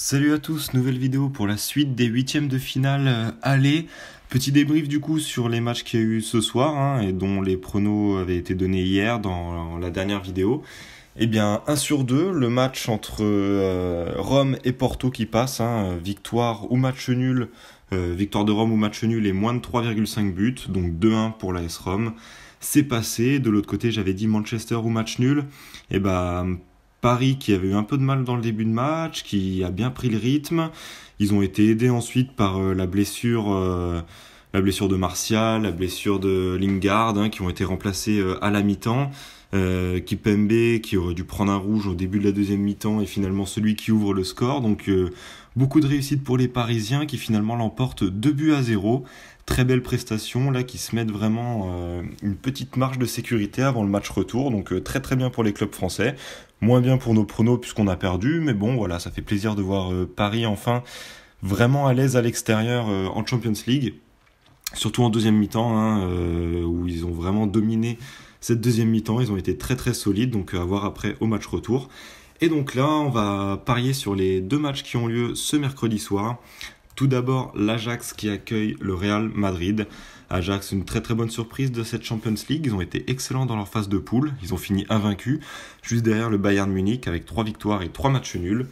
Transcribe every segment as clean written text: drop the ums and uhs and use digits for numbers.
Salut à tous, nouvelle vidéo pour la suite des huitièmes de finale aller. Petit débrief du coup sur les matchs qu'il y a eu ce soir et dont les pronos avaient été donnés hier dans la dernière vidéo. Eh bien 1 sur 2, le match entre Rome et Porto qui passe, victoire ou match nul, victoire de Rome ou match nul et moins de 3,5 buts, donc 2-1 pour l'AS Rome. C'est passé, de l'autre côté j'avais dit Manchester ou match nul, et Paris qui avait eu un peu de mal dans le début de match, qui a bien pris le rythme. Ils ont été aidés ensuite par la blessure de Martial, la blessure de Lingard, qui ont été remplacés à la mi-temps. Kimpembe qui aurait dû prendre un rouge au début de la deuxième mi-temps est finalement celui qui ouvre le score. Donc beaucoup de réussite pour les Parisiens qui finalement l'emportent 2-0. Très belle prestation là qui se mettent vraiment une petite marge de sécurité avant le match retour. Donc très très bien pour les clubs français. Moins bien pour nos pronos puisqu'on a perdu. Mais bon voilà, ça fait plaisir de voir Paris enfin vraiment à l'aise à l'extérieur en Champions League. Surtout en deuxième mi-temps où ils ont vraiment dominé cette deuxième mi-temps. Ils ont été très très solides, donc à voir après au match retour. Et donc là, on va parier sur les deux matchs qui ont lieu ce mercredi soir. Tout d'abord, l'Ajax qui accueille le Real Madrid. Ajax, une très très bonne surprise de cette Champions League. Ils ont été excellents dans leur phase de poule. Ils ont fini invaincus, juste derrière le Bayern Munich avec 3 victoires et 3 matchs nuls.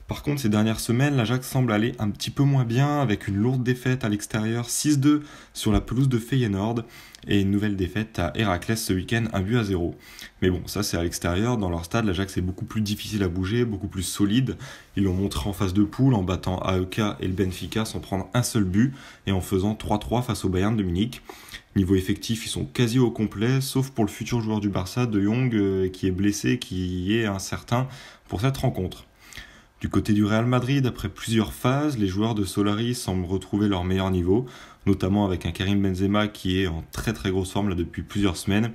Par contre, ces dernières semaines, l'Ajax semble aller un petit peu moins bien avec une lourde défaite à l'extérieur, 6-2 sur la pelouse de Feyenoord et une nouvelle défaite à Héraclès ce week-end, 1-0. Mais bon, ça c'est à l'extérieur, dans leur stade, l'Ajax est beaucoup plus difficile à bouger, beaucoup plus solide. Ils l'ont montré en phase de poule en battant AEK et le Benfica sans prendre un seul but et en faisant 3-3 face au Bayern de Munich. Niveau effectif, ils sont quasi au complet, sauf pour le futur joueur du Barça, De Jong, qui est blessé, qui est incertain pour cette rencontre. Du côté du Real Madrid, après plusieurs phases, les joueurs de Solari semblent retrouver leur meilleur niveau, notamment avec un Karim Benzema qui est en très très grosse forme là depuis plusieurs semaines.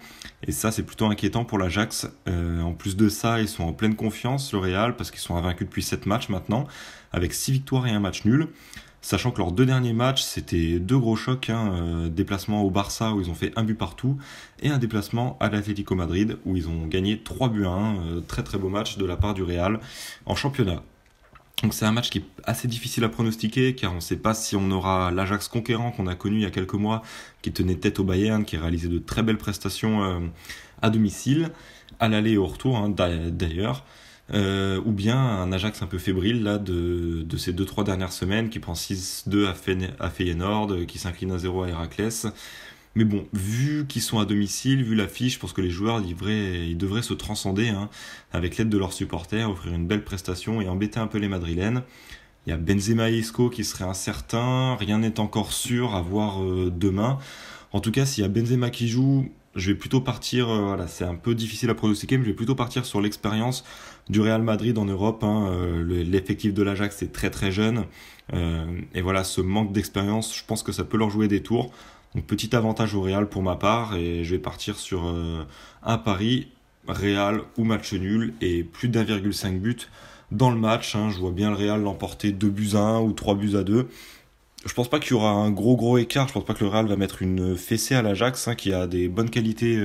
Et ça, c'est plutôt inquiétant pour l'Ajax. En plus de ça, ils sont en pleine confiance, le Real, parce qu'ils sont invaincus depuis 7 matchs maintenant, avec 6 victoires et un match nul. Sachant que leurs 2 derniers matchs, c'était 2 gros chocs, déplacement au Barça où ils ont fait 1 but partout, et un déplacement à l'Atlético Madrid où ils ont gagné 3-1, très très beau match de la part du Real en championnat. Donc c'est un match qui est assez difficile à pronostiquer car on ne sait pas si on aura l'Ajax conquérant qu'on a connu il y a quelques mois, qui tenait tête au Bayern, qui réalisait de très belles prestations à domicile, à l'aller et au retour d'ailleurs, ou bien un Ajax un peu fébrile là, de ces 2-3 dernières semaines qui prend 6-2 à Feyenoord, qui s'incline à 0 à Héraclès. Mais bon, vu qu'ils sont à domicile, vu l'affiche, je pense que les joueurs ils devraient se transcender avec l'aide de leurs supporters, offrir une belle prestation et embêter un peu les Madrilènes. Il y a Benzema et Isco qui seraient incertains, rien n'est encore sûr à voir demain. En tout cas, s'il y a Benzema qui joue, je vais plutôt partir, c'est un peu difficile à pronostiquer, mais je vais plutôt partir sur l'expérience du Real Madrid en Europe. L'effectif de l'Ajax est très très jeune. Et voilà, ce manque d'expérience, je pense que ça peut leur jouer des tours. Donc petit avantage au Real pour ma part et je vais partir sur un pari Real ou match nul et plus d'1,5 but dans le match. Je vois bien le Real l'emporter 2-1 ou 3-2. Je pense pas qu'il y aura un gros écart. Je pense pas que le Real va mettre une fessée à l'Ajax qui a des bonnes qualités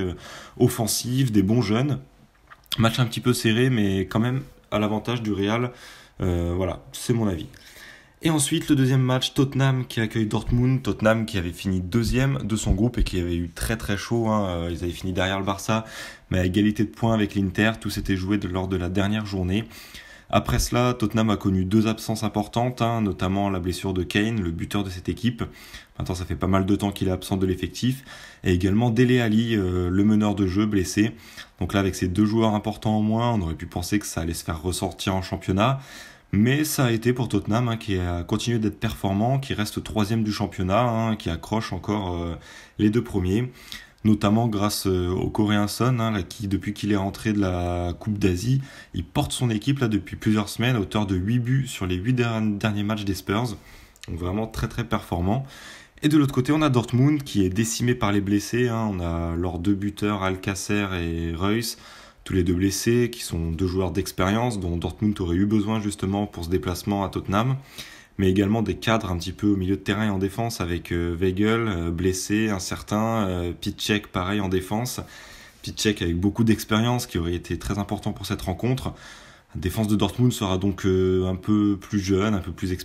offensives, des bons jeunes. Match un petit peu serré mais quand même à l'avantage du Real. Voilà, c'est mon avis. Et ensuite, le deuxième match, Tottenham qui accueille Dortmund. Tottenham qui avait fini deuxième de son groupe et qui avait eu très très chaud. Ils avaient fini derrière le Barça, mais à égalité de points avec l'Inter. Tout s'était joué lors de la dernière journée. Après cela, Tottenham a connu 2 absences importantes, notamment la blessure de Kane, le buteur de cette équipe. Maintenant, ça fait pas mal de temps qu'il est absent de l'effectif. Et également Dele Alli, le meneur de jeu, blessé. Donc là, avec ces 2 joueurs importants en moins, on aurait pu penser que ça allait se faire ressortir en championnat. Mais ça a été pour Tottenham qui a continué d'être performant, qui reste 3e du championnat, qui accroche encore les 2 premiers, notamment grâce au Coréen Son, qui depuis qu'il est rentré de la Coupe d'Asie, il porte son équipe là, depuis plusieurs semaines, à hauteur de 8 buts sur les 8 derniers matchs des Spurs, donc vraiment très très performant. Et de l'autre côté, on a Dortmund qui est décimé par les blessés, on a leurs 2 buteurs, Alcacer et Reus, tous les 2 blessés, qui sont 2 joueurs d'expérience dont Dortmund aurait eu besoin justement pour ce déplacement à Tottenham, mais également des cadres un petit peu au milieu de terrain et en défense avec Weigl, blessé, incertain, Piszczek pareil en défense, Piszczek avec beaucoup d'expérience qui aurait été très important pour cette rencontre, La défense de Dortmund sera donc un peu plus jeune, un peu plus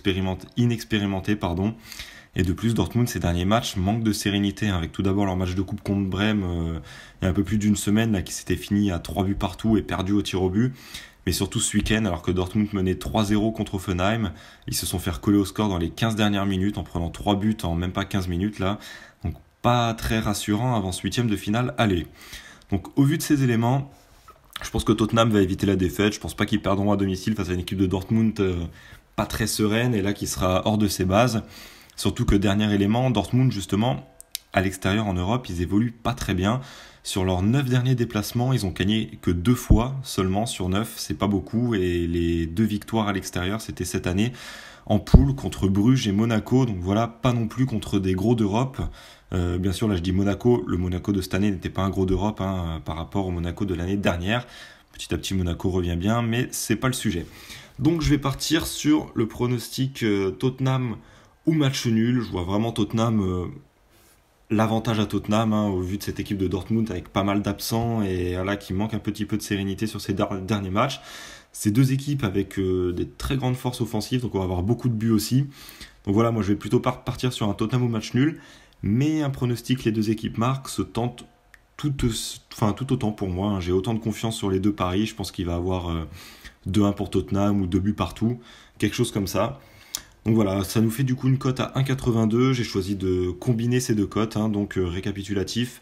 inexpérimentée, pardon. Et de plus, Dortmund, ces derniers matchs, manque de sérénité, hein, avec tout d'abord leur match de coupe contre Brême, il y a un peu plus d'une semaine, là, qui s'était fini à 3 buts partout et perdu au tir au but. Mais surtout ce week-end, alors que Dortmund menait 3-0 contre Offenheim, ils se sont fait recoller au score dans les 15 dernières minutes en prenant 3 buts en même pas 15 minutes là. Donc pas très rassurant avant ce huitième de finale aller. Donc au vu de ces éléments, je pense que Tottenham va éviter la défaite. Je pense pas qu'ils perdront à domicile face à une équipe de Dortmund pas très sereine et là qui sera hors de ses bases. Surtout que dernier élément, Dortmund justement, à l'extérieur en Europe, ils évoluent pas très bien. Sur leurs 9 derniers déplacements, ils ont gagné que 2 fois seulement sur 9, c'est pas beaucoup. Et les 2 victoires à l'extérieur, c'était cette année en poule contre Bruges et Monaco. Donc voilà, pas non plus contre des gros d'Europe. Bien sûr, là je dis Monaco, le Monaco de cette année n'était pas un gros d'Europe hein, par rapport au Monaco de l'année dernière. Petit à petit, Monaco revient bien, mais c'est pas le sujet. Donc je vais partir sur le pronostic Tottenham ou match nul. Je vois vraiment Tottenham, l'avantage à Tottenham hein, au vu de cette équipe de Dortmund avec pas mal d'absents et là qui manque un petit peu de sérénité sur ces derniers matchs. Ces deux équipes avec des très grandes forces offensives, donc on va avoir beaucoup de buts aussi. Donc voilà, moi je vais plutôt partir sur un Tottenham ou match nul, mais un pronostic les deux équipes marquent se tente tout autant pour moi. Hein. J'ai autant de confiance sur les deux paris, je pense qu'il va y avoir 2-1 pour Tottenham ou 2 buts partout, quelque chose comme ça. Donc voilà, ça nous fait du coup une cote à 1,82. J'ai choisi de combiner ces deux cotes, hein, donc récapitulatif.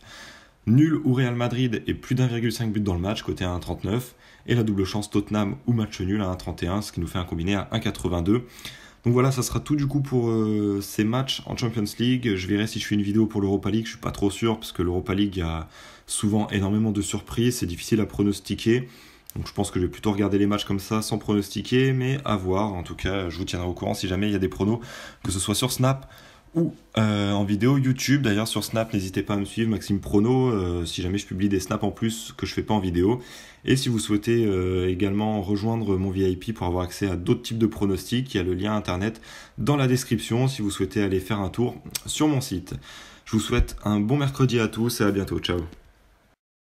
Nul ou Real Madrid et plus d'1,5 but dans le match, côté à 1,39. Et la double chance Tottenham ou match nul à 1,31, ce qui nous fait un combiné à 1,82. Donc voilà, ça sera tout du coup pour ces matchs en Champions League. Je verrai si je fais une vidéo pour l'Europa League, je suis pas trop sûr, parce que l'Europa League, il y a souvent énormément de surprises, c'est difficile à pronostiquer. Donc je pense que je vais plutôt regarder les matchs comme ça sans pronostiquer, mais à voir. En tout cas, je vous tiendrai au courant si jamais il y a des pronos, que ce soit sur Snap ou en vidéo YouTube. D'ailleurs sur Snap, n'hésitez pas à me suivre, Maxime Prono, si jamais je publie des snaps en plus que je fais pas en vidéo. Et si vous souhaitez également rejoindre mon VIP pour avoir accès à d'autres types de pronostics, il y a le lien internet dans la description si vous souhaitez aller faire un tour sur mon site. Je vous souhaite un bon mercredi à tous et à bientôt. Ciao.